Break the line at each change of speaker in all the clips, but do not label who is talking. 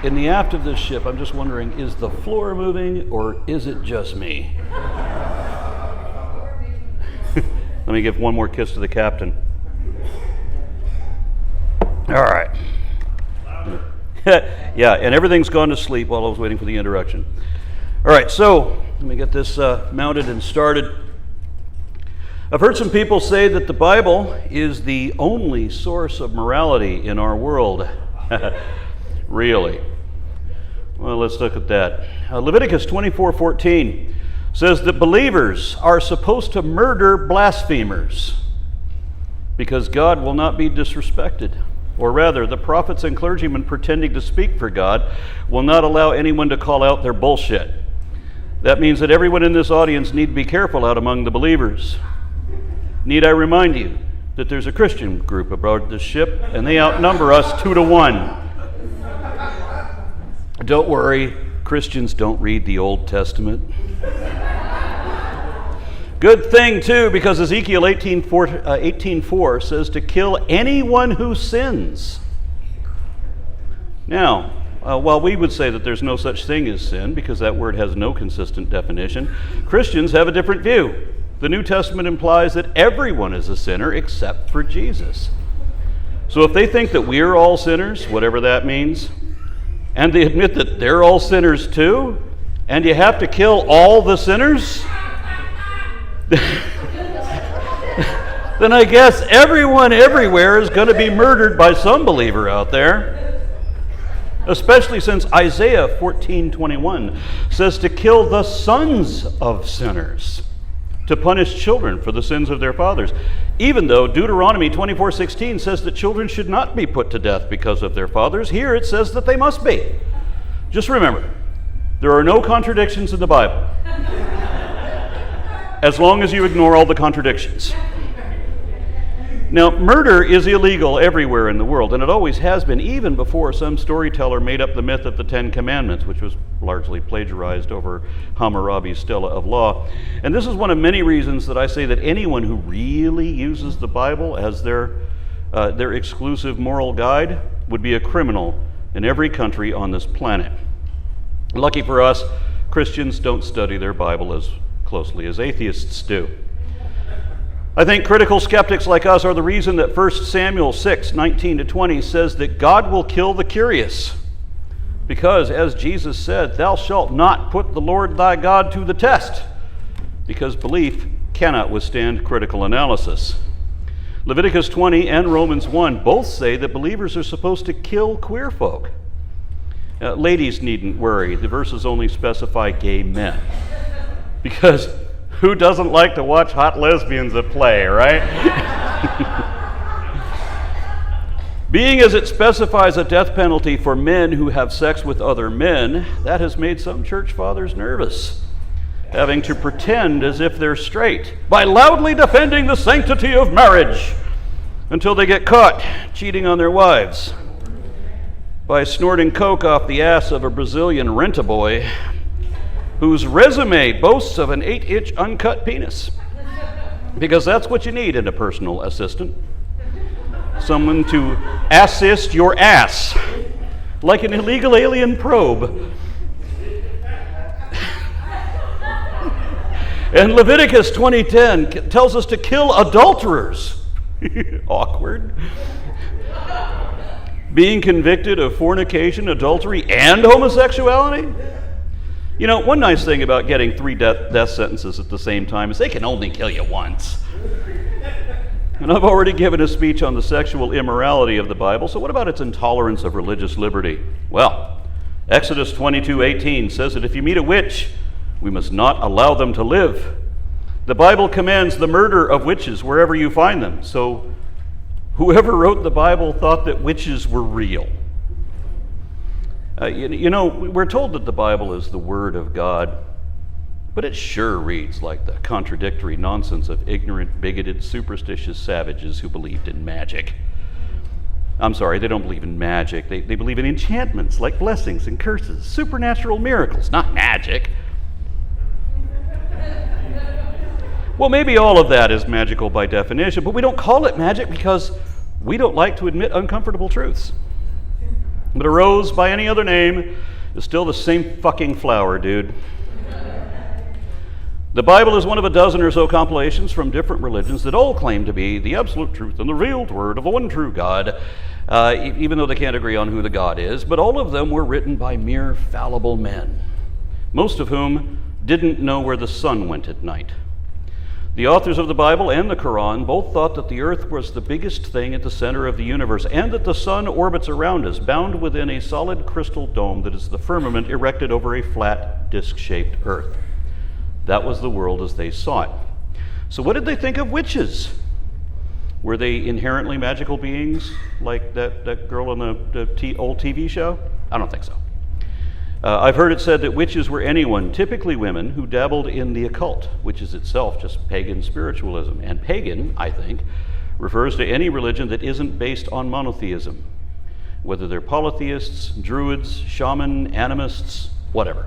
in the aft of this ship, I'm just wondering, is the floor moving or is it just me? Let me give one more kiss to the captain. All right. Yeah, and everything's gone to sleep while I was waiting for the introduction. All right, so let me get this mounted and started. I've heard some people say that the Bible is the only source of morality in our world. Really? Well, let's look at that. Leviticus 24:14 says that believers are supposed to murder blasphemers because God will not be disrespected. Or rather, the prophets and clergymen pretending to speak for God will not allow anyone to call out their bullshit. That means that everyone in this audience need to be careful out among the believers. Need I remind you that there's a Christian group aboard this ship, and they outnumber us 2-1. Don't worry, Christians don't read the Old Testament. Good thing, too, because Ezekiel 18:4 says to kill anyone who sins. Now, while we would say that there's no such thing as sin, because that word has no consistent definition, Christians have a different view. The New Testament implies that everyone is a sinner except for Jesus. So if they think that we're all sinners, whatever that means, and they admit that they're all sinners too, and you have to kill all the sinners, then I guess everyone everywhere is going to be murdered by some believer out there. Especially since Isaiah 14:21 says to kill the sons of sinners, to punish children for the sins of their fathers, even though Deuteronomy 24:16 says that children should not be put to death because of their fathers. Here it says that they must be. Just remember, there are no contradictions in the Bible, as long as you ignore all the contradictions. Now, murder is illegal everywhere in the world, and it always has been, even before some storyteller made up the myth of the Ten Commandments, which was largely plagiarized over Hammurabi's Stela of Law. And this is one of many reasons that I say that anyone who really uses the Bible as their exclusive moral guide would be a criminal in every country on this planet. Lucky for us, Christians don't study their Bible as closely as atheists do. I think critical skeptics like us are the reason that 1 Samuel 6:19-20 says that God will kill the curious. Because, as Jesus said, thou shalt not put the Lord thy God to the test, because belief cannot withstand critical analysis. Leviticus 20 and Romans 1 both say that believers are supposed to kill queer folk. Ladies needn't worry, the verses only specify gay men. Because who doesn't like to watch hot lesbians at play, right? Being as it specifies a death penalty for men who have sex with other men, that has made some church fathers nervous, having to pretend as if they're straight by loudly defending the sanctity of marriage until they get caught cheating on their wives, by snorting coke off the ass of a Brazilian rent-a-boy whose resume boasts of an 8-inch uncut penis. Because that's what you need in a personal assistant. Someone to assist your ass, like an illegal alien probe. And Leviticus 20:10 tells us to kill adulterers. Awkward. Being convicted of fornication, adultery, and homosexuality? You know, one nice thing about getting 3 death sentences at the same time is they can only kill you once. And I've already given a speech on the sexual immorality of the Bible, so what about its intolerance of religious liberty? Well, Exodus 22:18 says that if you meet a witch, we must not allow them to live. The Bible commands the murder of witches wherever you find them, so whoever wrote the Bible thought that witches were real. You know, we're told that the Bible is the Word of God, but it sure reads like the contradictory nonsense of ignorant, bigoted, superstitious savages who believed in magic. I'm sorry, they don't believe in magic. They believe in enchantments like blessings and curses, supernatural miracles, not magic. Well, maybe all of that is magical by definition, but we don't call it magic because we don't like to admit uncomfortable truths. But a rose by any other name is still the same fucking flower, dude. The Bible is one of a dozen or so compilations from different religions that all claim to be the absolute truth and the revealed word of a one true God, even though they can't agree on who the God is. But all of them were written by mere fallible men, most of whom didn't know where the sun went at night. The authors of the Bible and the Quran both thought that the earth was the biggest thing at the center of the universe, and that the sun orbits around us, bound within a solid crystal dome that is the firmament erected over a flat, disc-shaped earth. That was the world as they saw it. So what did they think of witches? Were they inherently magical beings like that girl on the old TV show? I don't think so. I've heard it said that witches were anyone, typically women, who dabbled in the occult, which is itself just pagan spiritualism. And pagan, I think, refers to any religion that isn't based on monotheism, whether they're polytheists, druids, shaman, animists, whatever.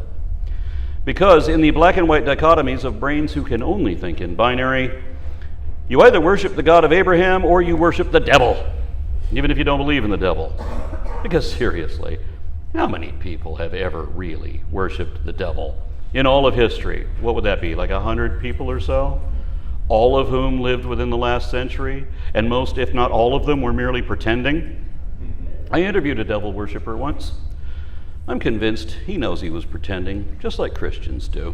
Because in the black and white dichotomies of brains who can only think in binary, you either worship the God of Abraham or you worship the devil, even if you don't believe in the devil. Because seriously, how many people have ever really worshiped the devil in all of history? What would that be, like 100 people or so? All of whom lived within the last century, and most, if not all of them, were merely pretending? I interviewed a devil worshiper once. I'm convinced he knows he was pretending, just like Christians do.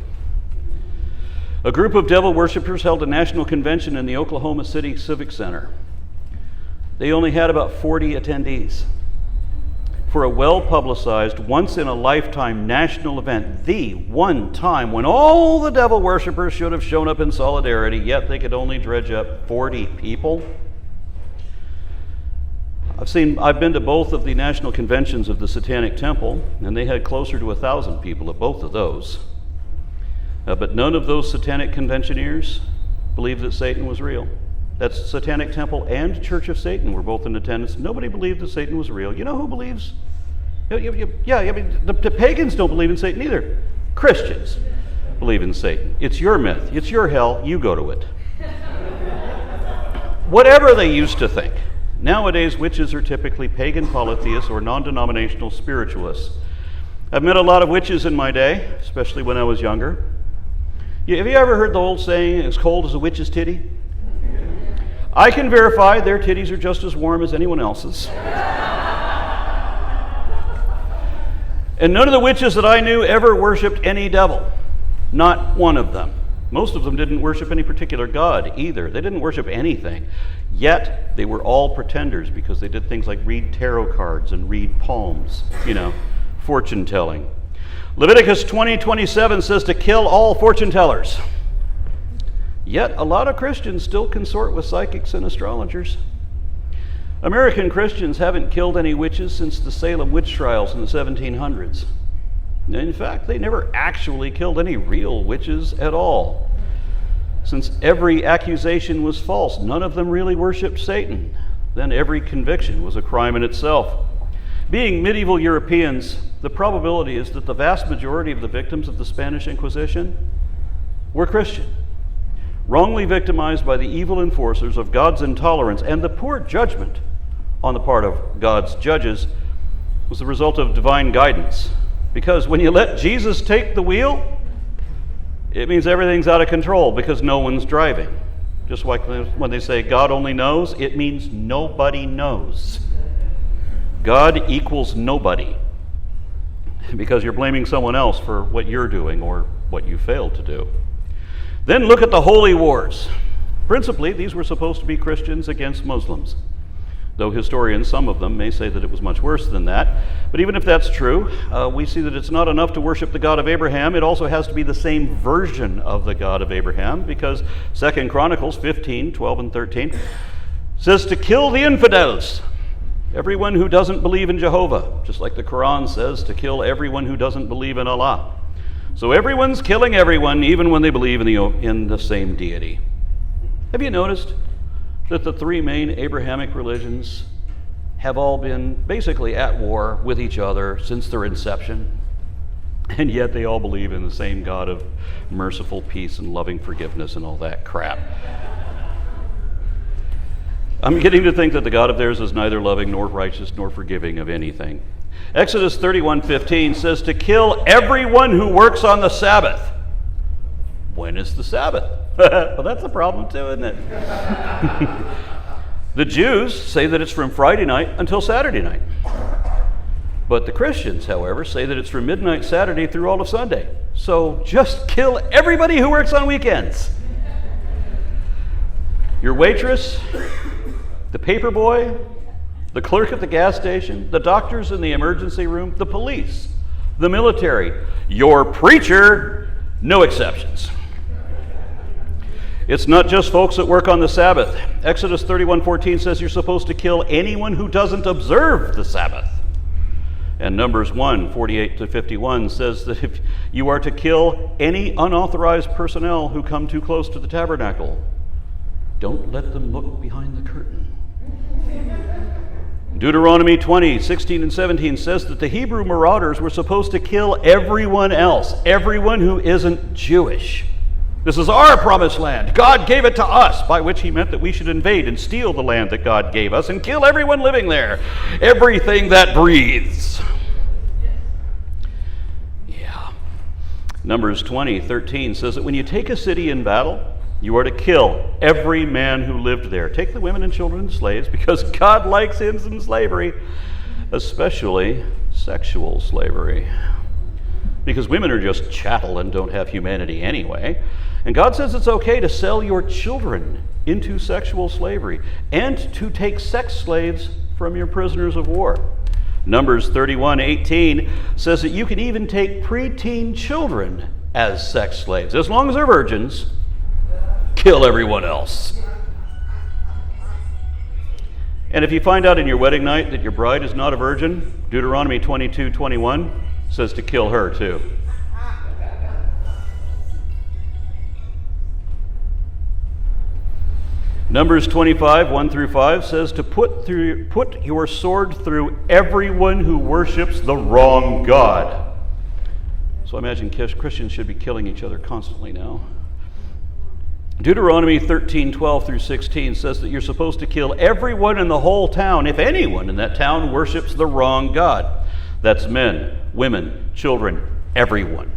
A group of devil worshippers held a national convention in the Oklahoma City Civic Center. They only had about 40 attendees. For a well-publicized, once-in-a-lifetime national event, the one time when all the devil worshippers should have shown up in solidarity, yet they could only dredge up 40 people. I've been to both of the national conventions of the Satanic Temple, and they had closer to 1,000 people at both of those. But none of those satanic conventioneers believed that Satan was real. That's Satanic Temple and Church of Satan were both in attendance. Nobody believed that Satan was real. You know who believes? The pagans don't believe in Satan either. Christians believe in Satan. It's your myth. It's your hell. You go to it. Whatever they used to think. Nowadays, witches are typically pagan polytheists or non-denominational spiritualists. I've met a lot of witches in my day, especially when I was younger. Have you ever heard the old saying, as cold as a witch's titty? I can verify their titties are just as warm as anyone else's. And none of the witches that I knew ever worshipped any devil. Not one of them. Most of them didn't worship any particular god either. They didn't worship anything. Yet, they were all pretenders because they did things like read tarot cards and read palms, fortune telling. Leviticus 20:27 says to kill all fortune tellers. Yet, a lot of Christians still consort with psychics and astrologers. American Christians haven't killed any witches since the Salem witch trials in the 1700s. In fact, they never actually killed any real witches at all. Since every accusation was false, none of them really worshipped Satan. Then every conviction was a crime in itself. Being medieval Europeans, the probability is that the vast majority of the victims of the Spanish Inquisition were Christian, wrongly victimized by the evil enforcers of God's intolerance, and the poor judgment on the part of God's judges was the result of divine guidance. Because when you let Jesus take the wheel, it means everything's out of control because no one's driving. Just like when they say God only knows, it means nobody knows. God equals nobody because you're blaming someone else for what you're doing or what you failed to do. Then look at the holy wars. Principally, these were supposed to be Christians against Muslims, though historians, some of them, may say that it was much worse than that. But even if that's true, we see that it's not enough to worship the God of Abraham. It also has to be the same version of the God of Abraham, because 2 Chronicles 15:12 and 13 says to kill the infidels, everyone who doesn't believe in Jehovah, just like the Quran says to kill everyone who doesn't believe in Allah. So everyone's killing everyone, even when they believe in the same deity. Have you noticed that the three main Abrahamic religions have all been basically at war with each other since their inception? And yet they all believe in the same God of merciful peace and loving forgiveness and all that crap. I'm getting to think that the God of theirs is neither loving nor righteous nor forgiving of anything. Exodus 31:15 says to kill everyone who works on the Sabbath. When is the Sabbath? Well, that's a problem too, isn't it? The Jews say that it's from Friday night until Saturday night. But the Christians, however, say that it's from midnight Saturday through all of Sunday. So just kill everybody who works on weekends. Your waitress, the paper boy, the clerk at the gas station, the doctors in the emergency room, the police, the military, your preacher, no exceptions. It's not just folks that work on the Sabbath. Exodus 31:14 says you're supposed to kill anyone who doesn't observe the Sabbath. And Numbers 1:48-51 says that if you are to kill any unauthorized personnel who come too close to the tabernacle, don't let them look behind the curtain. Deuteronomy 20:16 and 17 says that the Hebrew marauders were supposed to kill everyone else, everyone who isn't Jewish. This is our promised land. God gave it to us, by which he meant that we should invade and steal the land that God gave us and kill everyone living there, everything that breathes. Yeah. Numbers 20:13 says that when you take a city in battle, you are to kill every man who lived there. Take the women and children and slaves, because God likes in slavery, especially sexual slavery. Because women are just chattel and don't have humanity anyway. And God says it's okay to sell your children into sexual slavery and to take sex slaves from your prisoners of war. Numbers 31:18 says that you can even take preteen children as sex slaves. As long as they're virgins, kill everyone else. And if you find out in your wedding night that your bride is not a virgin, Deuteronomy 22:21 says to kill her too. Numbers 25:1-5 says to put your sword through everyone who worships the wrong God. So I imagine Christians should be killing each other constantly now. Deuteronomy 13:12-16 says that you're supposed to kill everyone in the whole town if anyone in that town worships the wrong God. That's men, women, children, everyone.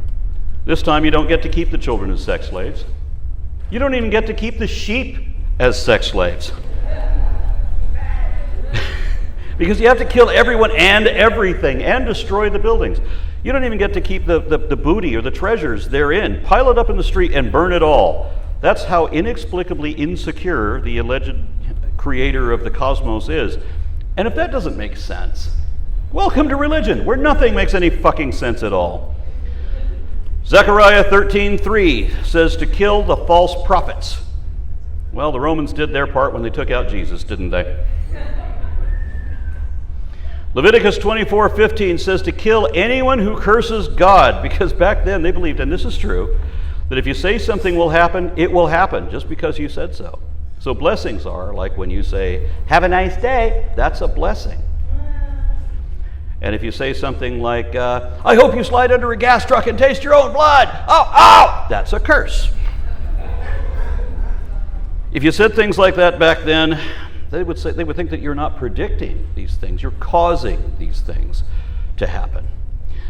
This time you don't get to keep the children as sex slaves. You don't even get to keep the sheep as sex slaves. Because you have to kill everyone and everything and destroy the buildings. You don't even get to keep the booty or the treasures therein. Pile it up in the street and burn it all. That's how inexplicably insecure the alleged creator of the cosmos is. And if that doesn't make sense, welcome to religion, where nothing makes any fucking sense at all. Zechariah 13:3 says to kill the false prophets. Well, the Romans did their part when they took out Jesus, didn't they? Leviticus 24:15 says to kill anyone who curses God, because back then they believed, and this is true, that if you say something will happen, it will happen just because you said so. So blessings are like when you say, "Have a nice day," that's a blessing. And if you say something like, "I hope you slide under a gas truck and taste your own blood," oh, that's a curse. If you said things like that back then, they would think that you're not predicting these things, you're causing these things to happen.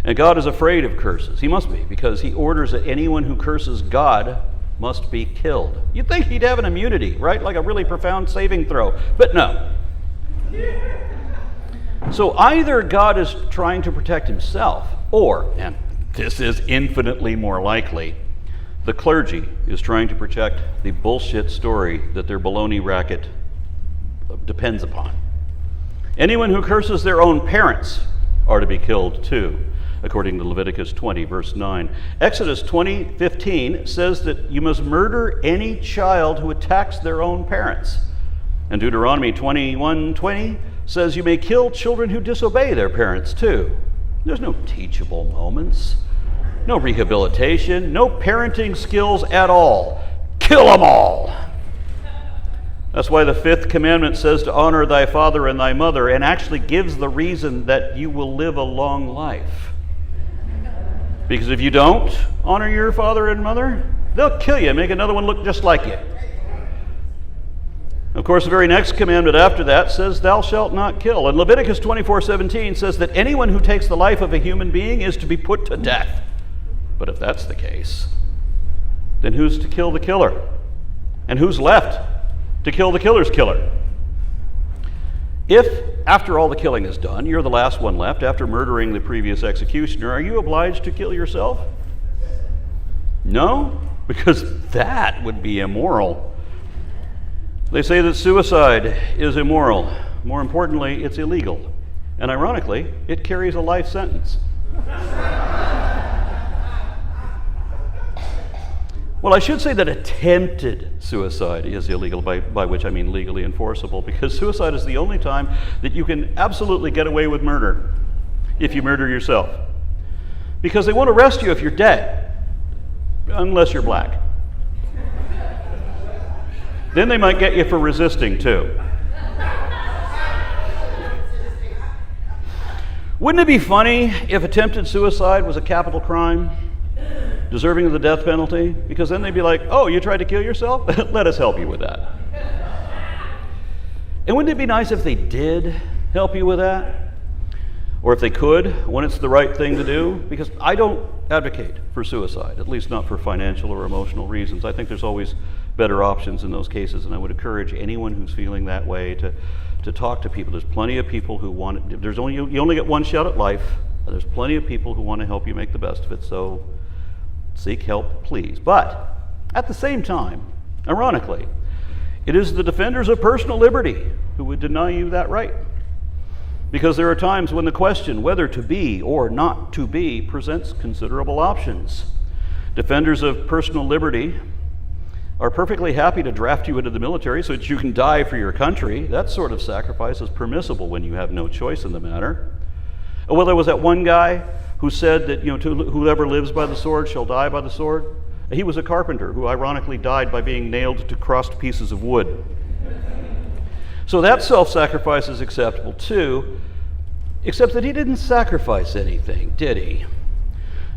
And God is afraid of curses. He must be, because he orders that anyone who curses God must be killed. You'd think he'd have an immunity, right? Like a really profound saving throw. But no. So either God is trying to protect himself, or, and this is infinitely more likely, the clergy is trying to protect the bullshit story that their baloney racket depends upon. Anyone who curses their own parents are to be killed too, according to Leviticus 20, verse 9. Exodus 20:15 says that you must murder any child who attacks their own parents. And Deuteronomy 21:20 says you may kill children who disobey their parents too. There's no teachable moments, no rehabilitation, no parenting skills at all. Kill them all. That's why the 5th commandment says to honor thy father and thy mother, and actually gives the reason that you will live a long life. Because if you don't honor your father and mother, they'll kill you and make another one look just like you. Of course, the very next commandment after that says, thou shalt not kill. And Leviticus 24:17 says that anyone who takes the life of a human being is to be put to death. But if that's the case, then who's to kill the killer? And who's left to kill the killer's killer? If, after all the killing is done, you're the last one left after murdering the previous executioner, are you obliged to kill yourself? No, because that would be immoral. They say that suicide is immoral. More importantly, it's illegal. And ironically, it carries a life sentence. Well, I should say that attempted suicide is illegal, by which I mean legally enforceable, because suicide is the only time that you can absolutely get away with murder if you murder yourself. Because they won't arrest you if you're dead, unless you're black. Then they might get you for resisting, too. Wouldn't it be funny if attempted suicide was a capital crime, deserving of the death penalty? Because then they'd be like, oh, you tried to kill yourself? Let us help you with that. And wouldn't it be nice if they did help you with that? Or if they could, when it's the right thing to do? Because I don't advocate for suicide, at least not for financial or emotional reasons. I think there's always better options in those cases, and I would encourage anyone who's feeling that way to talk to people. There's plenty of people who want it. You only get one shot at life. There's plenty of people who want to help you make the best of it, so seek help, please. But at the same time, ironically, it is the defenders of personal liberty who would deny you that right. Because there are times when the question whether to be or not to be presents considerable options. Defenders of personal liberty are perfectly happy to draft you into the military so that you can die for your country. That sort of sacrifice is permissible when you have no choice in the matter. Well, there was that one guy who said that, whoever lives by the sword shall die by the sword. He was a carpenter who ironically died by being nailed to crossed pieces of wood. So that self-sacrifice is acceptable too, except that he didn't sacrifice anything, did he?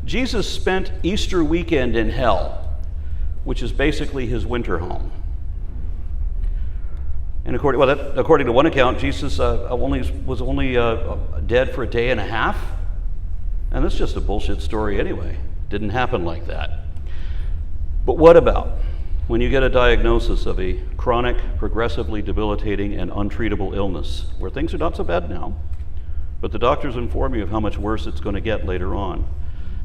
Jesus spent Easter weekend in hell, which is basically his winter home. And according to one account, Jesus was only dead for a day and a half. And that's just a bullshit story anyway. Didn't happen like that. But what about when you get a diagnosis of a chronic, progressively debilitating, and untreatable illness, where things are not so bad now, but the doctors inform you of how much worse it's going to get later on,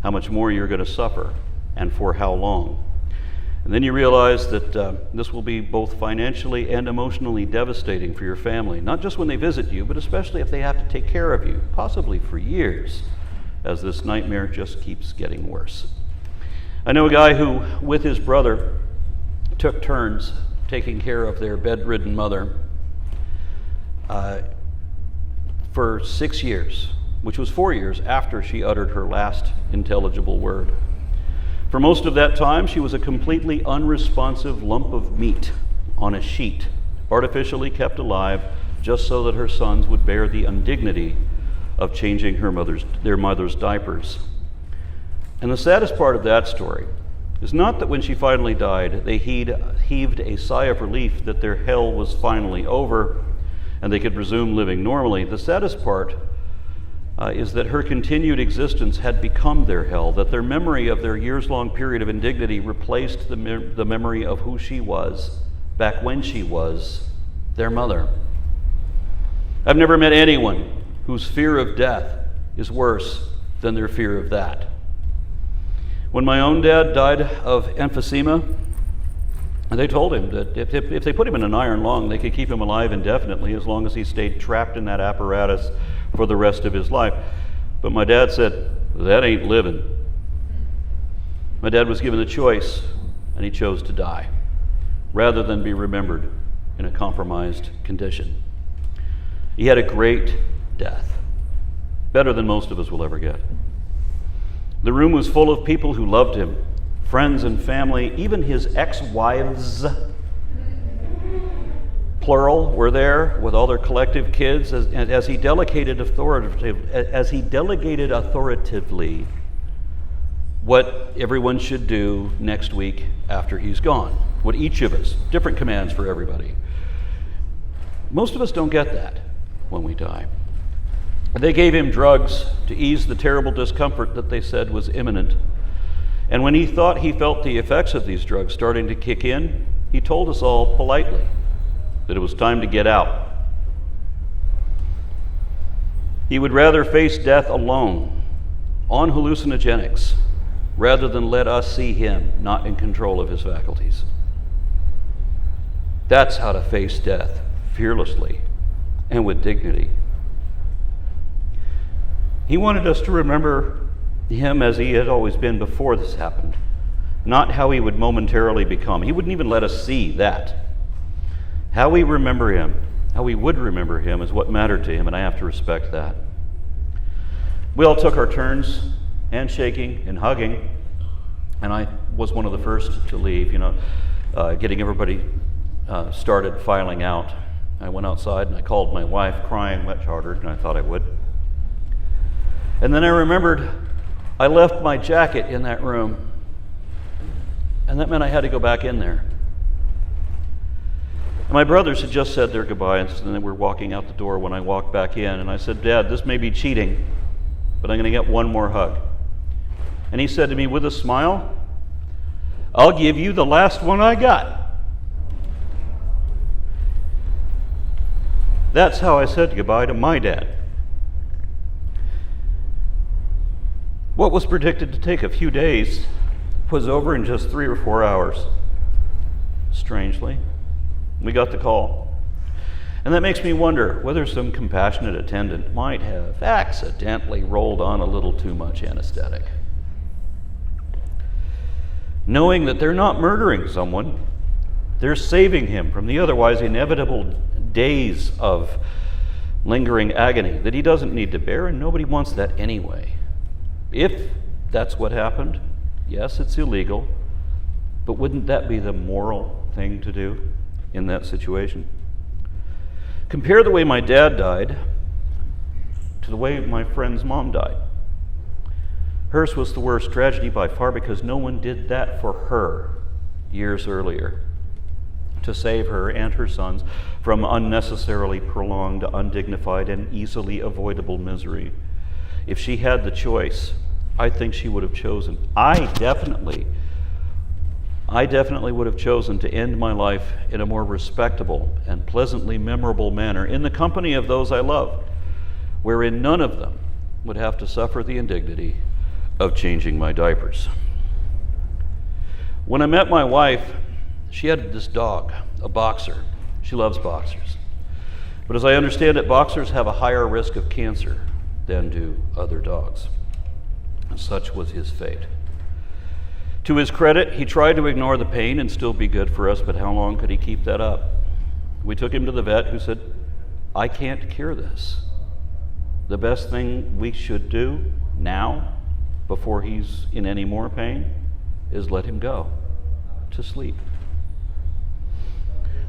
how much more you're going to suffer, and for how long. And then you realize that this will be both financially and emotionally devastating for your family, not just when they visit you, but especially if they have to take care of you, possibly for years, as this nightmare just keeps getting worse. I know a guy who, with his brother, took turns taking care of their bedridden mother for 6 years, which was 4 years after she uttered her last intelligible word. For most of that time, she was a completely unresponsive lump of meat on a sheet, artificially kept alive just so that her sons would bear the indignity of changing their mother's diapers. And the saddest part of that story is not that when she finally died, they heaved a sigh of relief that their hell was finally over and they could resume living normally. The saddest part is that her continued existence had become their hell, that their memory of their years-long period of indignity replaced the memory of who she was back when she was their mother. I've never met anyone whose fear of death is worse than their fear of that. When my own dad died of emphysema, they told him that if they put him in an iron lung, they could keep him alive indefinitely as long as he stayed trapped in that apparatus for the rest of his life. But my dad said, that ain't living. My dad was given a choice, and he chose to die, rather than be remembered in a compromised condition. He had a great death, better than most of us will ever get. The room was full of people who loved him, friends and family, even his ex-wives, plural, were there with all their collective kids as he delegated authoritatively what everyone should do next week after he's gone. What each of us, different commands for everybody. Most of us don't get that when we die. They gave him drugs to ease the terrible discomfort that they said was imminent. And when he thought he felt the effects of these drugs starting to kick in, he told us all politely that it was time to get out. He would rather face death alone, on hallucinogenics, rather than let us see him not in control of his faculties. That's how to face death fearlessly and with dignity. He wanted us to remember him as he had always been before this happened, not how he would momentarily become. He wouldn't even let us see that. How we remember him, how we would remember him, is what mattered to him, and I have to respect that. We all took our turns, handshaking and hugging, and I was one of the first to leave, getting everybody started filing out. I went outside and I called my wife, crying much harder than I thought I would. And then I remembered I left my jacket in that room, and that meant I had to go back in there. And my brothers had just said their goodbyes, and they were walking out the door when I walked back in, and I said, "Dad, this may be cheating, but I'm going to get one more hug." And he said to me with a smile, "I'll give you the last one I got." That's how I said goodbye to my dad. What was predicted to take a few days was over in just 3 or 4 hours. Strangely, we got the call. And that makes me wonder whether some compassionate attendant might have accidentally rolled on a little too much anesthetic. Knowing that they're not murdering someone, they're saving him from the otherwise inevitable days of lingering agony that he doesn't need to bear, and nobody wants that anyway. If that's what happened, yes, it's illegal, but wouldn't that be the moral thing to do in that situation? Compare the way my dad died to the way my friend's mom died. Hers was the worst tragedy by far because no one did that for her years earlier to save her and her sons from unnecessarily prolonged, undignified, and easily avoidable misery. If she had the choice, I think she would have chosen. I definitely would have chosen to end my life in a more respectable and pleasantly memorable manner in the company of those I loved, wherein none of them would have to suffer the indignity of changing my diapers. When I met my wife, she had this dog, a boxer. She loves boxers. But as I understand it, boxers have a higher risk of cancer than do other dogs. And such was his fate. To his credit, he tried to ignore the pain and still be good for us, but how long could he keep that up? We took him to the vet, who said, "I can't cure this. The best thing we should do now, before he's in any more pain, is let him go to sleep."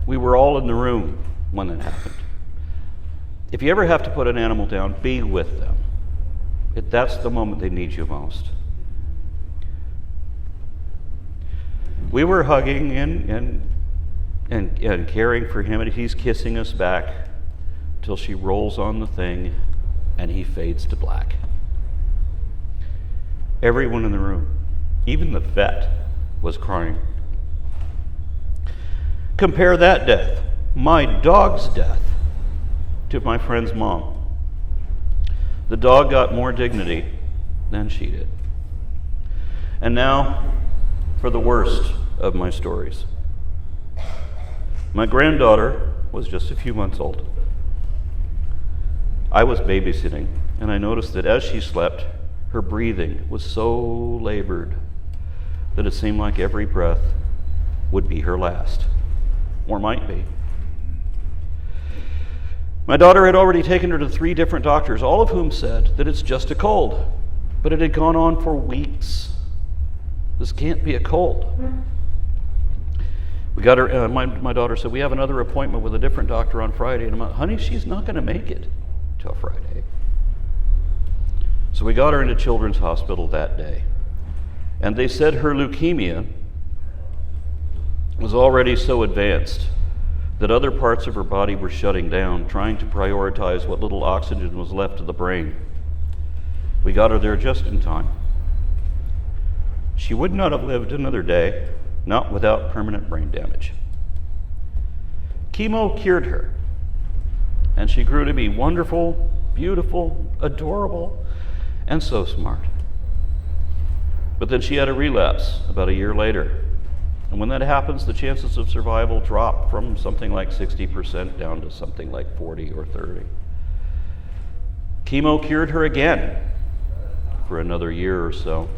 We were all in the room when that happened. If you ever have to put an animal down, be with them. That's the moment they need you most. We were hugging and caring for him, and he's kissing us back till she rolls on the thing and he fades to black. Everyone in the room, even the vet, was crying. Compare that death, my dog's death, to my friend's mom. The dog got more dignity than she did. And now, for the worst of my stories. My granddaughter was just a few months old. I was babysitting, and I noticed that as she slept, her breathing was so labored that it seemed like every breath would be her last, or might be. My daughter had already taken her to 3 different doctors, all of whom said that it's just a cold, but it had gone on for weeks. This can't be a cold. We got her. My daughter said, "We have another appointment with a different doctor on Friday," and I'm like, "Honey, she's not going to make it till Friday." So we got her into Children's Hospital that day, and they said her leukemia was already so advanced that other parts of her body were shutting down, trying to prioritize what little oxygen was left to the brain. We got her there just in time. She would not have lived another day, not without permanent brain damage. Chemo cured her, and she grew to be wonderful, beautiful, adorable, and so smart. But then she had a relapse about a year later. And when that happens, the chances of survival drop from something like 60% down to something like 40 or 30. Chemo cured her again for another year or so.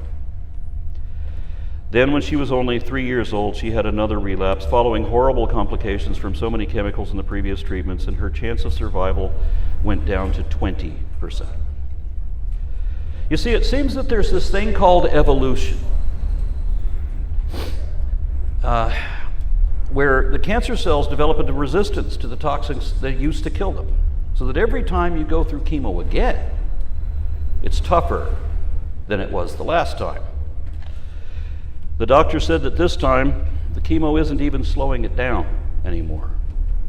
Then when she was only 3 years old, she had another relapse following horrible complications from so many chemicals in the previous treatments, and her chance of survival went down to 20%. You see, it seems that there's this thing called evolution, where the cancer cells develop a resistance to the toxins that used to kill them, so that every time you go through chemo again, it's tougher than it was the last time. The doctor said that this time, the chemo isn't even slowing it down anymore.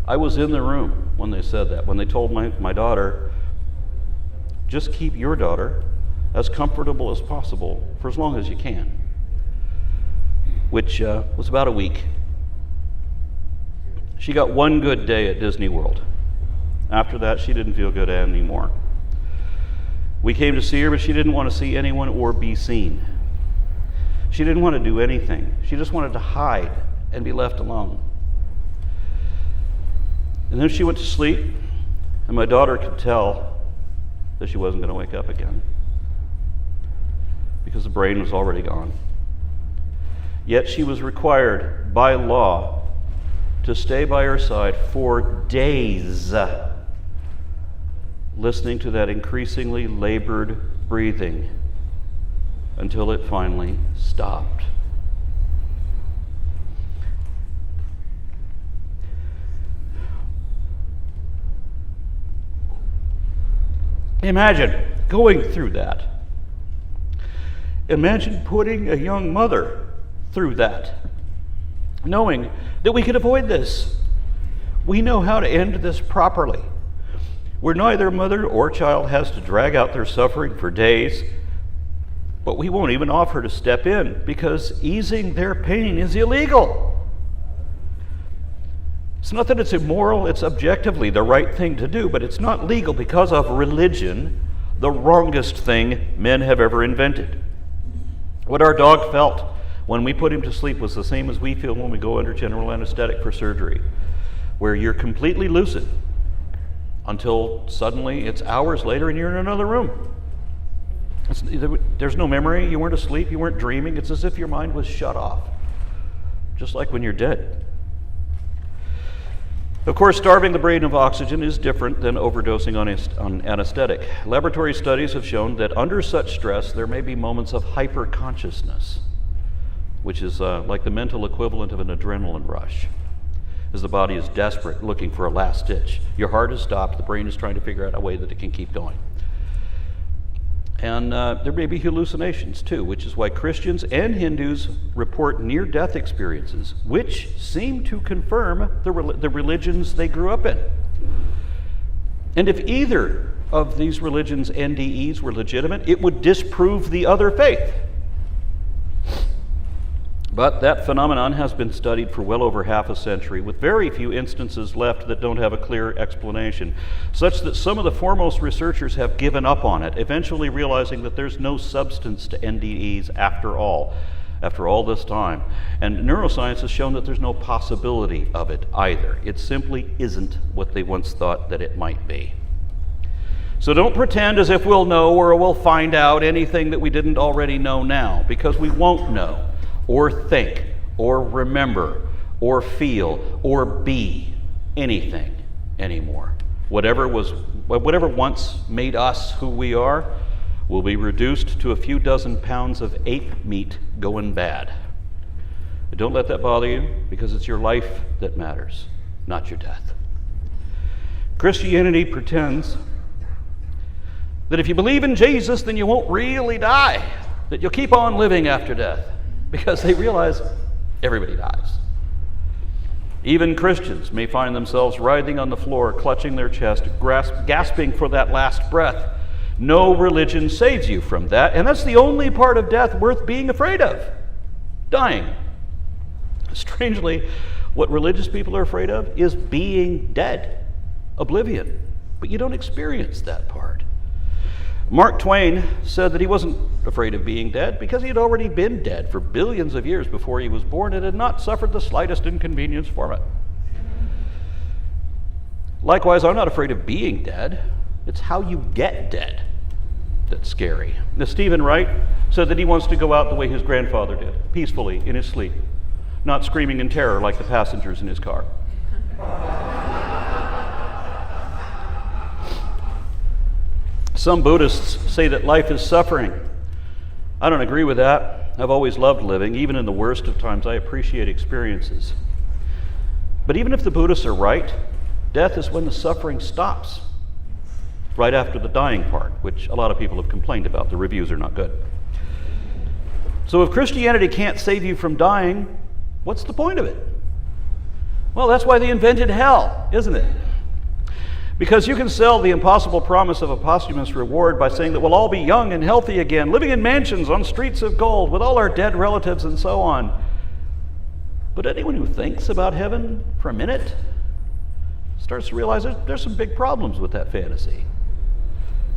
I was in the room when they said that, when they told my daughter, just keep your daughter as comfortable as possible for as long as you can, which was about a week. She got one good day at Disney World. After that, she didn't feel good anymore. We came to see her, but she didn't want to see anyone or be seen. She didn't want to do anything. She just wanted to hide and be left alone. And then she went to sleep, and my daughter could tell that she wasn't going to wake up again because the brain was already gone. Yet she was required by law to stay by her side for days, listening to that increasingly labored breathing until it finally stopped. Imagine going through that. Imagine putting a young mother through that, knowing that we could avoid this. We know how to end this properly, where neither mother or child has to drag out their suffering for days, but we won't even offer to step in because easing their pain is illegal. It's not that it's immoral, it's objectively the right thing to do, but it's not legal because of religion, the wrongest thing men have ever invented. What our dog felt when we put him to sleep was the same as we feel when we go under general anesthetic for surgery, where you're completely lucid until suddenly it's hours later and you're in another room. There's no memory, you weren't asleep, you weren't dreaming. It's as if your mind was shut off, just like when you're dead. Of course, starving the brain of oxygen is different than overdosing on anesthetic. Laboratory studies have shown that under such stress, there may be moments of hyperconsciousness, which is like the mental equivalent of an adrenaline rush, as the body is desperate, looking for a last ditch. Your heart has stopped, the brain is trying to figure out a way that it can keep going. And there may be hallucinations too, which is why Christians and Hindus report near-death experiences, which seem to confirm the religions they grew up in. And if either of these religions' NDEs were legitimate, it would disprove the other faith. But that phenomenon has been studied for well over half a century, with very few instances left that don't have a clear explanation, such that some of the foremost researchers have given up on it, eventually realizing that there's no substance to NDEs after all this time. And neuroscience has shown that there's no possibility of it either. It simply isn't what they once thought that it might be. So don't pretend as if we'll know or we'll find out anything that we didn't already know now, because we won't know, or think, or remember, or feel, or be anything anymore. Whatever once made us who we are will be reduced to a few dozen pounds of ape meat going bad. But don't let that bother you, because it's your life that matters, not your death. Christianity pretends that if you believe in Jesus, then you won't really die, that you'll keep on living after death, because they realize everybody dies. Even Christians may find themselves writhing on the floor, clutching their chest, gasping for that last breath. No religion saves you from that, and that's the only part of death worth being afraid of: dying. Strangely, what religious people are afraid of is being dead, oblivion. But you don't experience that part. Mark Twain said that he wasn't afraid of being dead because he had already been dead for billions of years before he was born and had not suffered the slightest inconvenience from it. Likewise, I'm not afraid of being dead. It's how you get dead that's scary. Now, Stephen Wright said that he wants to go out the way his grandfather did, peacefully in his sleep, not screaming in terror like the passengers in his car. Some Buddhists say that life is suffering. I don't agree with that. I've always loved living. Even in the worst of times, I appreciate experiences. But even if the Buddhists are right, death is when the suffering stops, right after the dying part, which a lot of people have complained about. The reviews are not good. So if Christianity can't save you from dying, what's the point of it? Well, that's why they invented hell, isn't it? Because you can sell the impossible promise of a posthumous reward by saying that we'll all be young and healthy again, living in mansions on streets of gold with all our dead relatives and so on. But anyone who thinks about heaven for a minute starts to realize there's some big problems with that fantasy.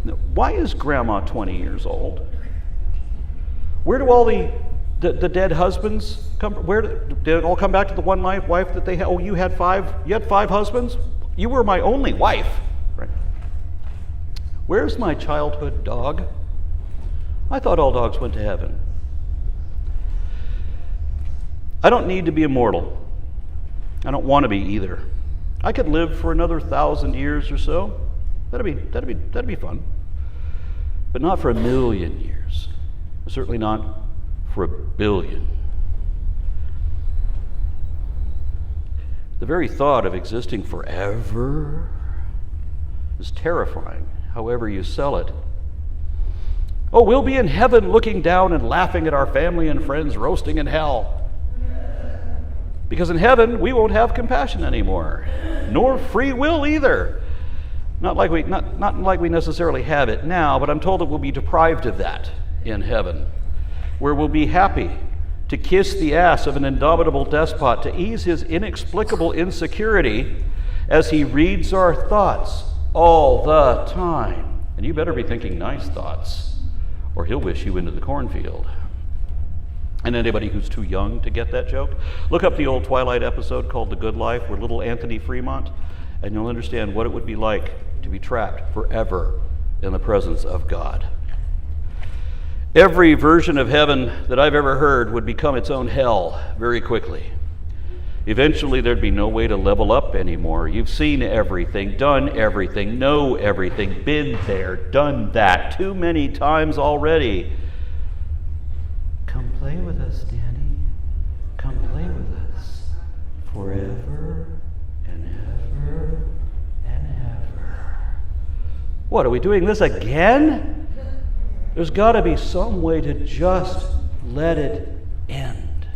Now, why is Grandma 20 years old? Where do all the dead husbands come from? Where did it all come back to the one wife that they had? Oh, you had five husbands? You were my only wife, right? Where's my childhood dog? I thought all dogs went to heaven. I don't need to be immortal. I don't want to be either. I could live for another 1,000 years or so. That'd be fun. But not for 1,000,000 years. Certainly not for 1,000,000,000. The very thought of existing forever is terrifying, however you sell it. Oh, we'll be in heaven looking down and laughing at our family and friends roasting in hell. Because in heaven, we won't have compassion anymore, nor free will either. Not like we necessarily have it now, but I'm told that we'll be deprived of that in heaven, where we'll be happy to kiss the ass of an indomitable despot, to ease his inexplicable insecurity as he reads our thoughts all the time. And you better be thinking nice thoughts, or he'll wish you into the cornfield. And anybody who's too young to get that joke, look up the old Twilight episode called The Good Life, where little Anthony Fremont, and you'll understand what it would be like to be trapped forever in the presence of God. Every version of heaven that I've ever heard would become its own hell very quickly. Eventually, there'd be no way to level up anymore. You've seen everything, done everything, know everything, been there, done that too many times already. Come play with us, Danny. Come play with us forever and ever and ever. What, are we doing this again? There's got to be some way to just let it end.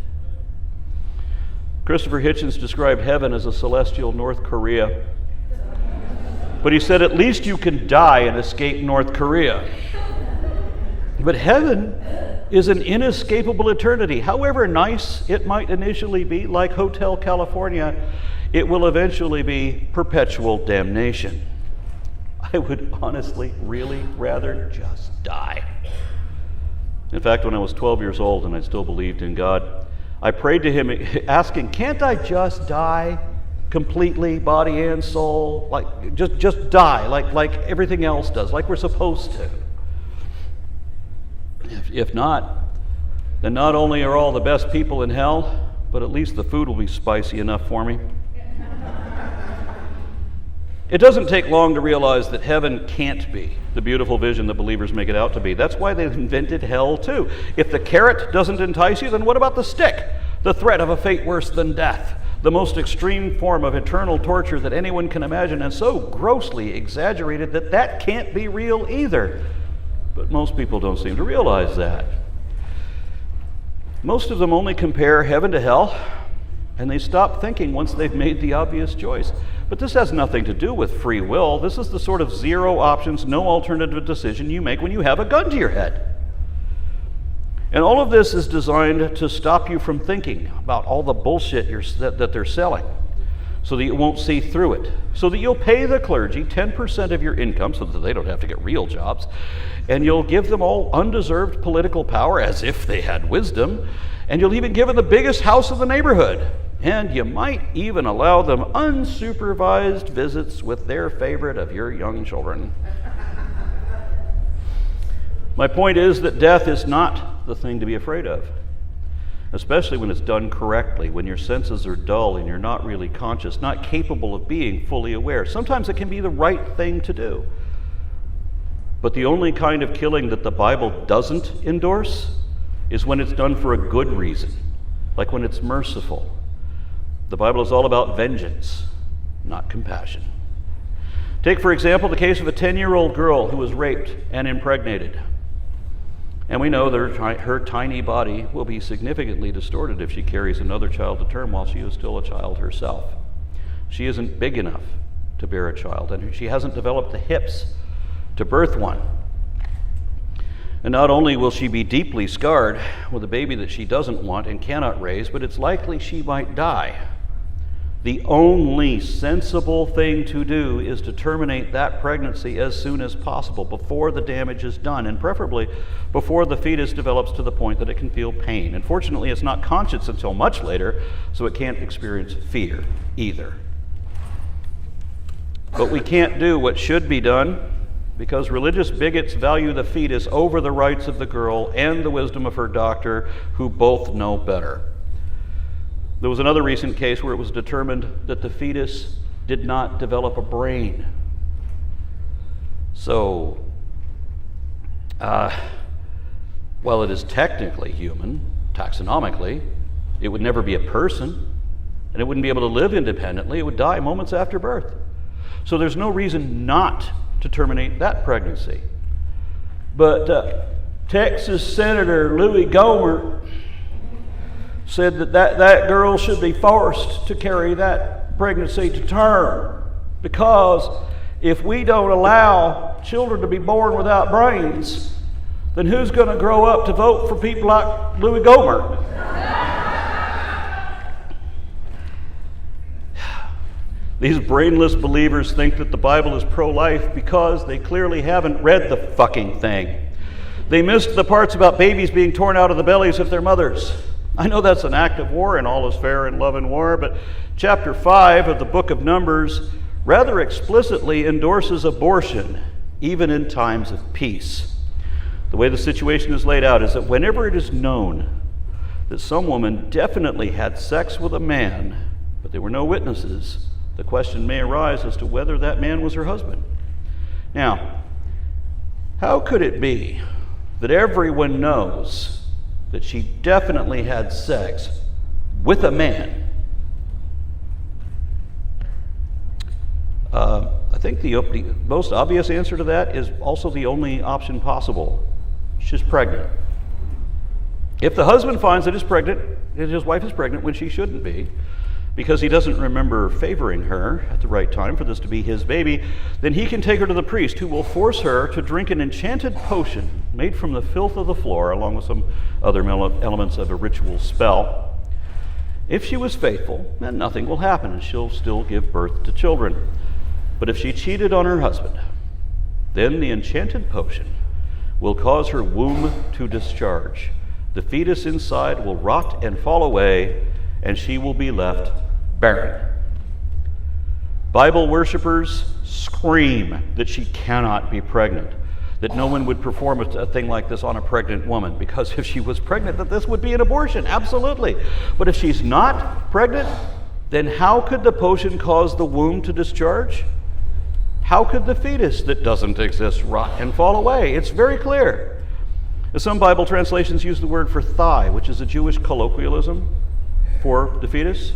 Christopher Hitchens described heaven as a celestial North Korea. But he said, at least you can die and escape North Korea. But heaven is an inescapable eternity. However nice it might initially be, like Hotel California, it will eventually be perpetual damnation. I would honestly really rather just die. In fact, when I was 12 years old and I still believed in God, I prayed to him asking, can't I just die completely, body and soul? Like just die like everything else does, like we're supposed to. If not, then not only are all the best people in hell, but at least the food will be spicy enough for me. It doesn't take long to realize that heaven can't be the beautiful vision that believers make it out to be. That's why they've invented hell too. If the carrot doesn't entice you, then what about the stick? The threat of a fate worse than death, the most extreme form of eternal torture that anyone can imagine, and so grossly exaggerated that can't be real either. But most people don't seem to realize that. Most of them only compare heaven to hell And they stop thinking once they've made the obvious choice. But this has nothing to do with free will. This is the sort of zero options, no alternative decision you make when you have a gun to your head. And all of this is designed to stop you from thinking about all the bullshit that they're selling, so that you won't see through it, so that you'll pay the clergy 10% of your income so that they don't have to get real jobs, and you'll give them all undeserved political power as if they had wisdom, and you'll even give them the biggest house in the neighborhood, and you might even allow them unsupervised visits with their favorite of your young children. My point is that death is not the thing to be afraid of, especially when it's done correctly, when your senses are dull and you're not really conscious, not capable of being fully aware. Sometimes it can be the right thing to do. But the only kind of killing that the Bible doesn't endorse is when it's done for a good reason, like when it's merciful. The Bible is all about vengeance, not compassion. Take, for example, the case of a 10-year-old girl who was raped and impregnated. And we know that her tiny body will be significantly distorted if she carries another child to term while she is still a child herself. She isn't big enough to bear a child, and she hasn't developed the hips to birth one. And not only will she be deeply scarred with a baby that she doesn't want and cannot raise, but it's likely she might die. The only sensible thing to do is to terminate that pregnancy as soon as possible, before the damage is done, and preferably before the fetus develops to the point that it can feel pain. And fortunately, it's not conscious until much later, so it can't experience fear either. But we can't do what should be done, because religious bigots value the fetus over the rights of the girl and the wisdom of her doctor, who both know better. There was another recent case where it was determined that the fetus did not develop a brain. So, while it is technically human, taxonomically, it would never be a person, and it wouldn't be able to live independently. It would die moments after birth. So there's no reason not to terminate that pregnancy. But Texas Senator Louis Gohmert said that girl should be forced to carry that pregnancy to term, because if we don't allow children to be born without brains, then who's going to grow up to vote for people like Louis Gohmert? These brainless believers think that the Bible is pro-life because they clearly haven't read the fucking thing. They missed the parts about babies being torn out of the bellies of their mothers. I know that's an act of war, and all is fair in love and war, but chapter 5 of the book of Numbers rather explicitly endorses abortion, even in times of peace. The way the situation is laid out is that whenever it is known that some woman definitely had sex with a man, but there were no witnesses, the question may arise as to whether that man was her husband. Now, how could it be that everyone knows that she definitely had sex with a man? I think the most obvious answer to that is also the only option possible. She's pregnant. If the husband finds that his wife is pregnant when she shouldn't be, because he doesn't remember favoring her at the right time for this to be his baby, then he can take her to the priest, who will force her to drink an enchanted potion made from the filth of the floor, along with some other elements of a ritual spell. If she was faithful, then nothing will happen, and she'll still give birth to children. But if she cheated on her husband, then the enchanted potion will cause her womb to discharge. The fetus inside will rot and fall away, and she will be left barren. Bible worshippers scream that she cannot be pregnant, that no one would perform a thing like this on a pregnant woman, because if she was pregnant, that this would be an abortion, absolutely. But if she's not pregnant, then how could the potion cause the womb to discharge? How could the fetus that doesn't exist rot and fall away? It's very clear. Some Bible translations use the word for thigh, which is a Jewish colloquialism for the fetus.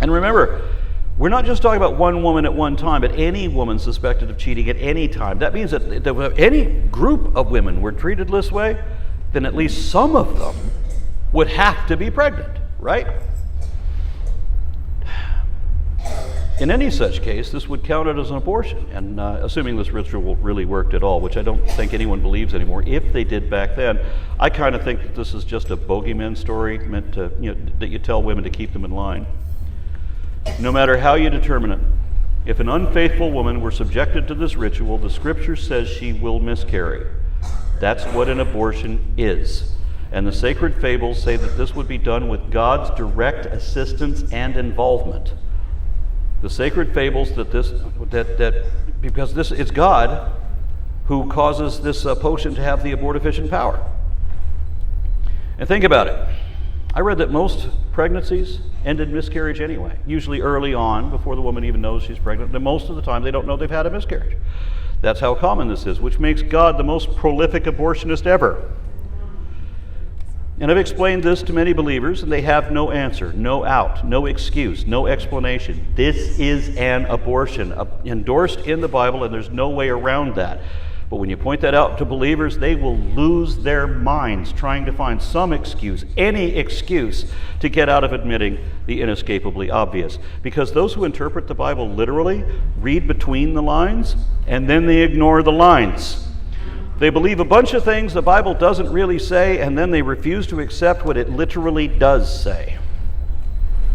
And remember, we're not just talking about one woman at one time, but any woman suspected of cheating at any time. That means that if any group of women were treated this way, then at least some of them would have to be pregnant, right? In any such case, this would count it as an abortion, and assuming this ritual really worked at all, which I don't think anyone believes anymore. If they did back then, I kind of think that this is just a bogeyman story meant to, that you tell women to keep them in line. No matter how you determine it, if an unfaithful woman were subjected to this ritual, the scripture says she will miscarry. That's what an abortion is. And the sacred fables say that this would be done with God's direct assistance and involvement. The sacred fables because it's God who causes this potion to have the abortifacient power. And think about it. I read that most pregnancies end in miscarriage anyway, usually early on, before the woman even knows she's pregnant. And most of the time, they don't know they've had a miscarriage. That's how common this is, which makes God the most prolific abortionist ever. And I've explained this to many believers, and they have no answer, no out, no excuse, no explanation. This is an abortion, endorsed in the Bible, and there's no way around that. But when you point that out to believers, they will lose their minds trying to find some excuse, any excuse, to get out of admitting the inescapably obvious. Because those who interpret the Bible literally read between the lines, and then they ignore the lines. They believe a bunch of things the Bible doesn't really say, and then they refuse to accept what it literally does say.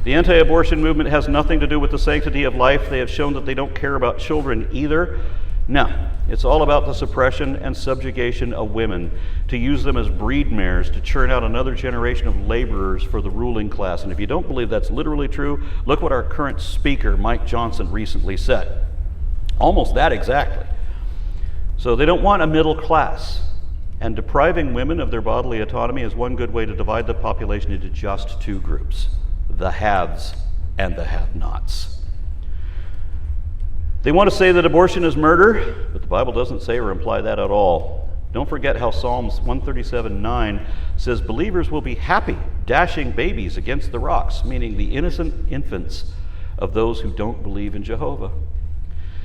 The anti-abortion movement has nothing to do with the sanctity of life. They have shown that they don't care about children either. No, it's all about the suppression and subjugation of women, to use them as breed mares to churn out another generation of laborers for the ruling class. And if you don't believe that's literally true, look what our current speaker, Mike Johnson, recently said. Almost that exactly. So they don't want a middle class, and depriving women of their bodily autonomy is one good way to divide the population into just two groups, the haves and the have-nots. They want to say that abortion is murder, but the Bible doesn't say or imply that at all. Don't forget how Psalms 137:9 says believers will be happy dashing babies against the rocks, meaning the innocent infants of those who don't believe in Jehovah.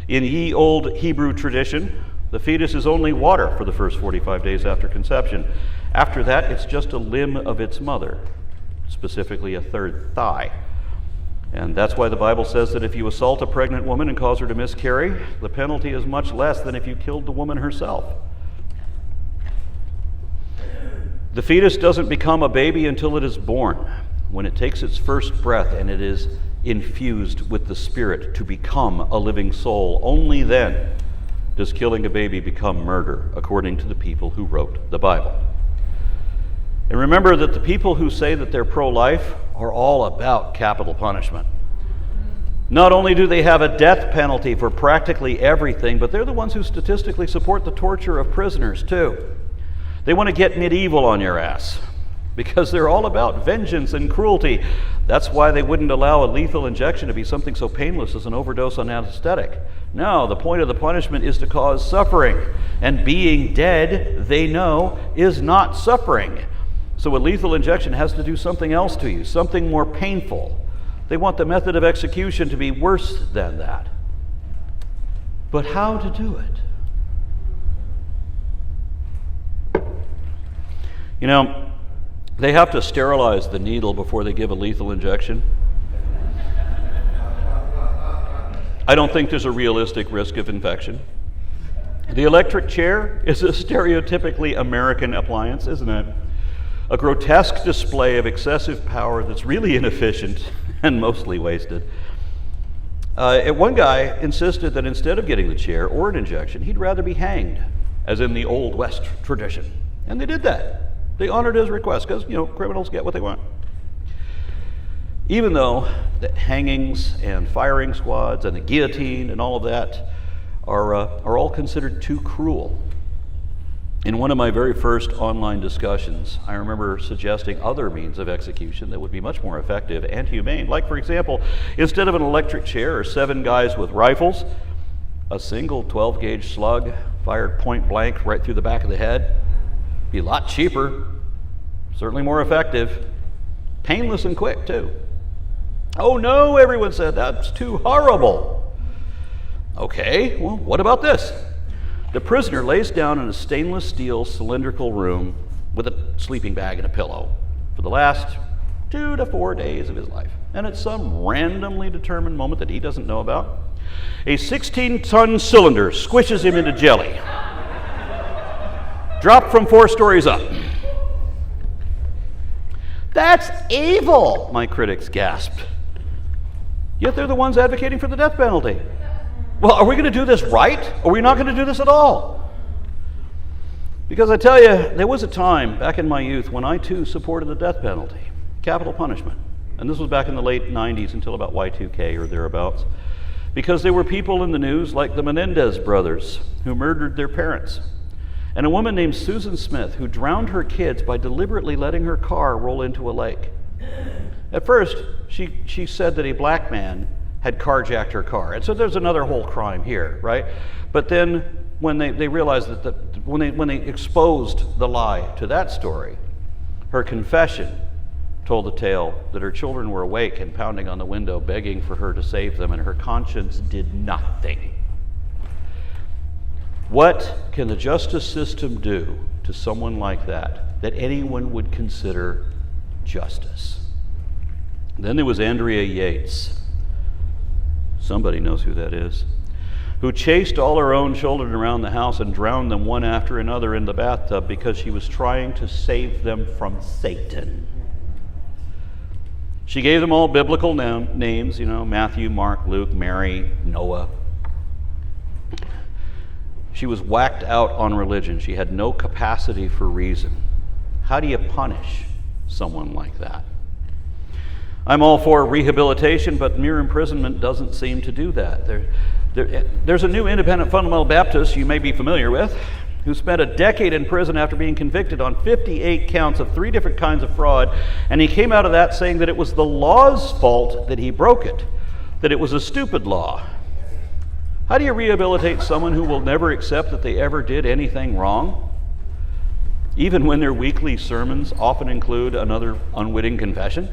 In ye old Hebrew tradition, the fetus is only water for the first 45 days after conception. After that, it's just a limb of its mother, specifically a third thigh. And that's why the Bible says that if you assault a pregnant woman and cause her to miscarry, the penalty is much less than if you killed the woman herself. The fetus doesn't become a baby until it is born, when it takes its first breath and it is infused with the Spirit to become a living soul. Only then does killing a baby become murder, according to the people who wrote the Bible. And remember that the people who say that they're pro-life are all about capital punishment. Not only do they have a death penalty for practically everything, but they're the ones who statistically support the torture of prisoners, too. They want to get medieval on your ass, because they're all about vengeance and cruelty. That's why they wouldn't allow a lethal injection to be something so painless as an overdose on anesthetic. No, the point of the punishment is to cause suffering, and being dead, they know, is not suffering. So a lethal injection has to do something else to you, something more painful. They want the method of execution to be worse than that. But how to do it? You know, they have to sterilize the needle before they give a lethal injection. I don't think there's a realistic risk of infection. The electric chair is a stereotypically American appliance, isn't it? A grotesque display of excessive power that's really inefficient and mostly wasted. One guy insisted that instead of getting the chair or an injection, he'd rather be hanged, as in the Old West tradition. And they did that. They honored his request, because, criminals get what they want. Even though the hangings and firing squads and the guillotine and all of that are all considered too cruel. In one of my very first online discussions, I remember suggesting other means of execution that would be much more effective and humane. Like, for example, instead of an electric chair or 7 guys with rifles, a single 12-gauge slug fired point blank right through the back of the head. Be a lot cheaper, certainly more effective, painless and quick too. Oh no, everyone said, that's too horrible. Okay, well, what about this? The prisoner lays down in a stainless steel cylindrical room with a sleeping bag and a pillow for the last 2 to 4 days of his life. And at some randomly determined moment that he doesn't know about, a 16-ton cylinder squishes him into jelly. Dropped from 4 stories up. That's evil, my critics gasped. Yet they're the ones advocating for the death penalty. Well, are we going to do this right? Or are we not going to do this at all? Because I tell you, there was a time back in my youth when I too supported the death penalty, capital punishment. And this was back in the late 90s until about Y2K or thereabouts. Because there were people in the news like the Menendez brothers who murdered their parents. And a woman named Susan Smith who drowned her kids by deliberately letting her car roll into a lake. At first, she said that a black man had carjacked her car. And so there's another whole crime here, right? But then when they realized when they exposed the lie to that story, her confession told the tale that her children were awake and pounding on the window, begging for her to save them, and her conscience did nothing. What can the justice system do to someone like that anyone would consider justice? Then there was Andrea Yates. Somebody knows who that is. Who chased all her own children around the house and drowned them one after another in the bathtub because she was trying to save them from Satan. She gave them all biblical names, Matthew, Mark, Luke, Mary, Noah. She was whacked out on religion. She had no capacity for reason. How do you punish someone like that? I'm all for rehabilitation, but mere imprisonment doesn't seem to do that. There's a new independent fundamental Baptist you may be familiar with who spent a decade in prison after being convicted on 58 counts of 3 different kinds of fraud, and he came out of that saying that it was the law's fault that he broke it, that it was a stupid law. How do you rehabilitate someone who will never accept that they ever did anything wrong, even when their weekly sermons often include another unwitting confession?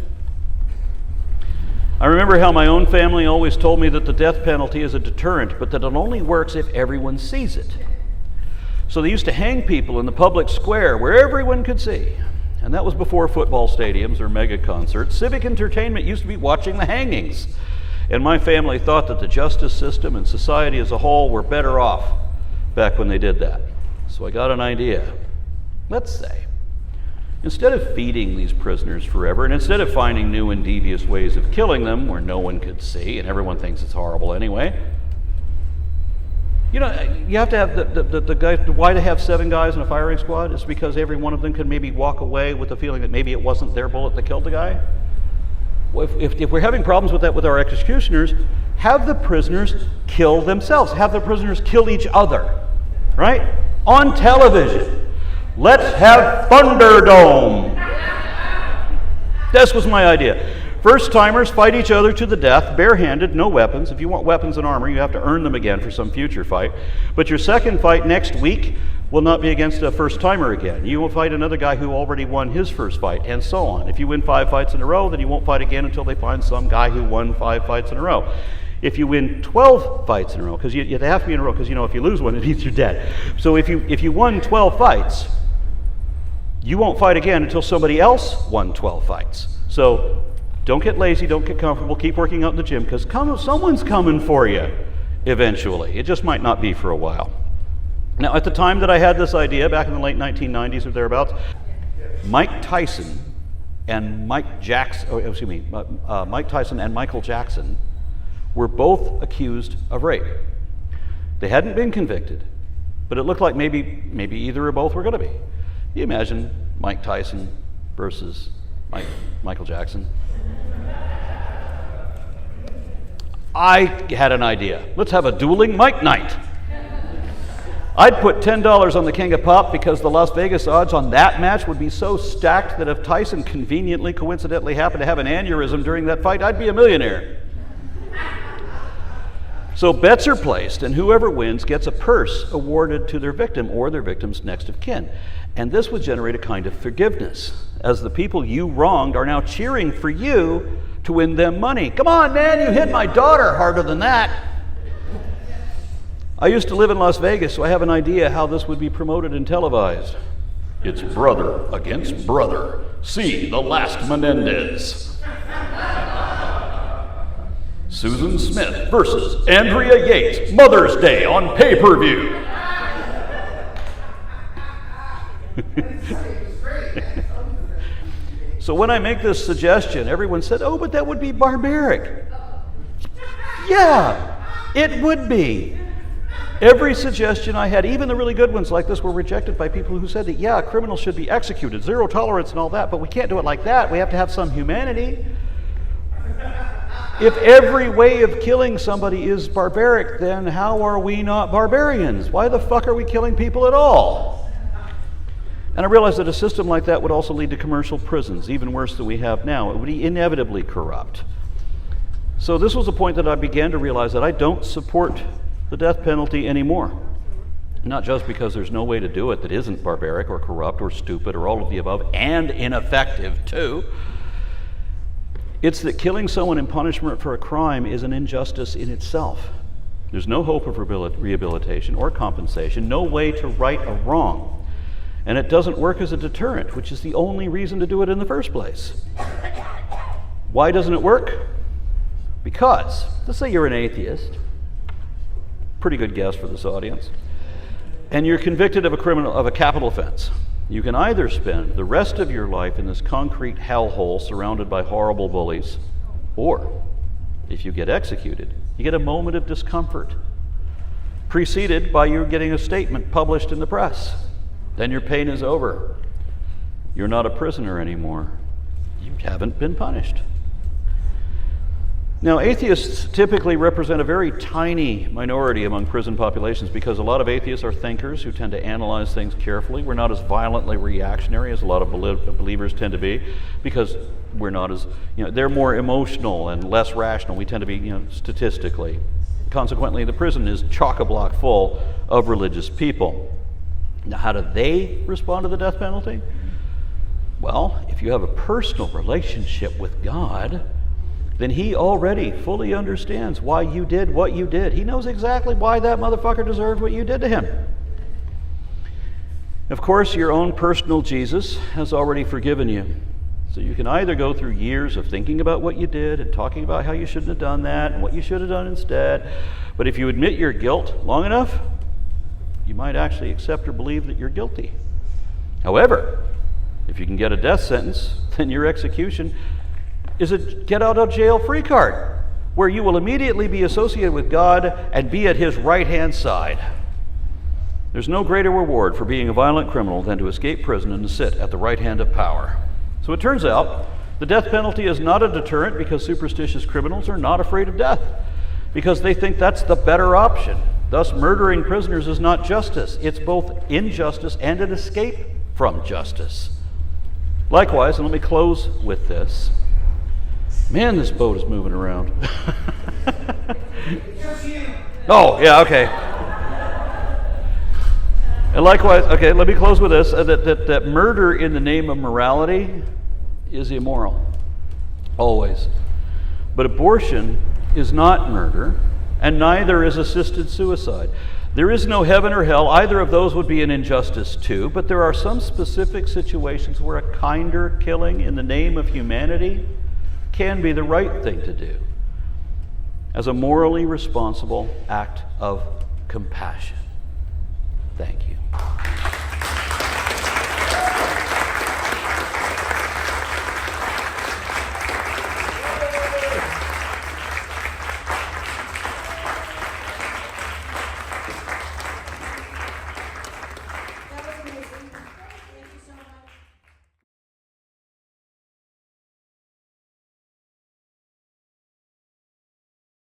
I remember how my own family always told me that the death penalty is a deterrent, but that it only works if everyone sees it. So they used to hang people in the public square where everyone could see. And that was before football stadiums or mega concerts. Civic entertainment used to be watching the hangings. And my family thought that the justice system and society as a whole were better off back when they did that. So I got an idea. Let's say, instead of feeding these prisoners forever, and instead of finding new and devious ways of killing them where no one could see and everyone thinks it's horrible anyway, you have to have the guy. Why to have 7 guys in a firing squad? It's because every one of them could maybe walk away with the feeling that maybe it wasn't their bullet that killed the guy. If we're having problems with that with our executioners, have the prisoners kill themselves. Have the prisoners kill each other, right? On television. Let's have Thunderdome. This was my idea. First-timers fight each other to the death, barehanded, no weapons. If you want weapons and armor, you have to earn them again for some future fight. But your second fight next week will not be against a first-timer again. You will fight another guy who already won his first fight, and so on. If you win 5 fights in a row, then you won't fight again until they find some guy who won 5 fights in a row. If you win 12 fights in a row, because you have to be in a row, because if you lose one, it means you're dead. So if you won 12 fights, you won't fight again until somebody else won 12 fights. So don't get lazy, don't get comfortable, keep working out in the gym, because someone's coming for you eventually. It just might not be for a while. Now, at the time that I had this idea, back in the late 1990s or thereabouts, Mike Tyson and Mike Tyson and Michael Jackson were both accused of rape. They hadn't been convicted, but it looked like maybe either or both were going to be. You imagine Mike Tyson versus Michael Jackson? I had an idea. Let's have a dueling Mike night. I'd put $10 on the King of Pop because the Las Vegas odds on that match would be so stacked that if Tyson coincidentally happened to have an aneurysm during that fight, I'd be a millionaire. So bets are placed, and whoever wins gets a purse awarded to their victim or their victim's next of kin. And this would generate a kind of forgiveness, as the people you wronged are now cheering for you to win them money. Come on, man, you hit my daughter harder than that. I used to live in Las Vegas, so I have an idea how this would be promoted and televised. It's brother against brother. See the last Menendez. Susan Smith versus Andrea Yates, Mother's Day on pay-per-view. So when I make this suggestion, everyone said, oh, but that would be barbaric. Yeah, it would be. Every suggestion I had, even the really good ones like this, were rejected by people who said that, yeah, criminals should be executed, zero tolerance and all that, but we can't do it like that. We have to have some humanity. If every way of killing somebody is barbaric, then how are we not barbarians? Why the fuck are we killing people at all? And I realized that a system like that would also lead to commercial prisons, even worse than we have now. It would be inevitably corrupt. So this was a point that I began to realize that I don't support the death penalty anymore. Not just because there's no way to do it that isn't barbaric or corrupt or stupid or all of the above, and ineffective too. It's that killing someone in punishment for a crime is an injustice in itself. There's no hope of rehabilitation or compensation, no way to right a wrong. And it doesn't work as a deterrent, which is the only reason to do it in the first place. Why doesn't it work? Because, let's say you're an atheist, pretty good guess for this audience, and you're convicted of a capital offense. You can either spend the rest of your life in this concrete hellhole surrounded by horrible bullies, or if you get executed, you get a moment of discomfort, preceded by you getting a statement published in the press. Then your pain is over. You're not a prisoner anymore. You haven't been punished. Now, atheists typically represent a very tiny minority among prison populations because a lot of atheists are thinkers who tend to analyze things carefully. We're not as violently reactionary as a lot of believers tend to be because we're not as, they're more emotional and less rational. We tend to be, statistically. Consequently, the prison is chock-a-block full of religious people. Now, how do they respond to the death penalty? Well, if you have a personal relationship with God, then he already fully understands why you did what you did. He knows exactly why that motherfucker deserved what you did to him. Of course, your own personal Jesus has already forgiven you. So you can either go through years of thinking about what you did and talking about how you shouldn't have done that and what you should have done instead. But if you admit your guilt long enough, you might actually accept or believe that you're guilty. However, if you can get a death sentence, then your execution is a get-out-of-jail-free card, where you will immediately be associated with God and be at his right-hand side. There's no greater reward for being a violent criminal than to escape prison and to sit at the right hand of power. So it turns out the death penalty is not a deterrent because superstitious criminals are not afraid of death, because they think that's the better option. Thus, murdering prisoners is not justice. It's both injustice and an escape from justice. Likewise, and let me close with this. Man, this boat is moving around. Oh, yeah, okay. And likewise, okay, let me close with this, that murder in the name of morality is immoral, always. But abortion is not murder, and neither is assisted suicide. There is no heaven or hell. Either of those would be an injustice too, but there are some specific situations where a kinder killing in the name of humanity can be the right thing to do as a morally responsible act of compassion. Thank you.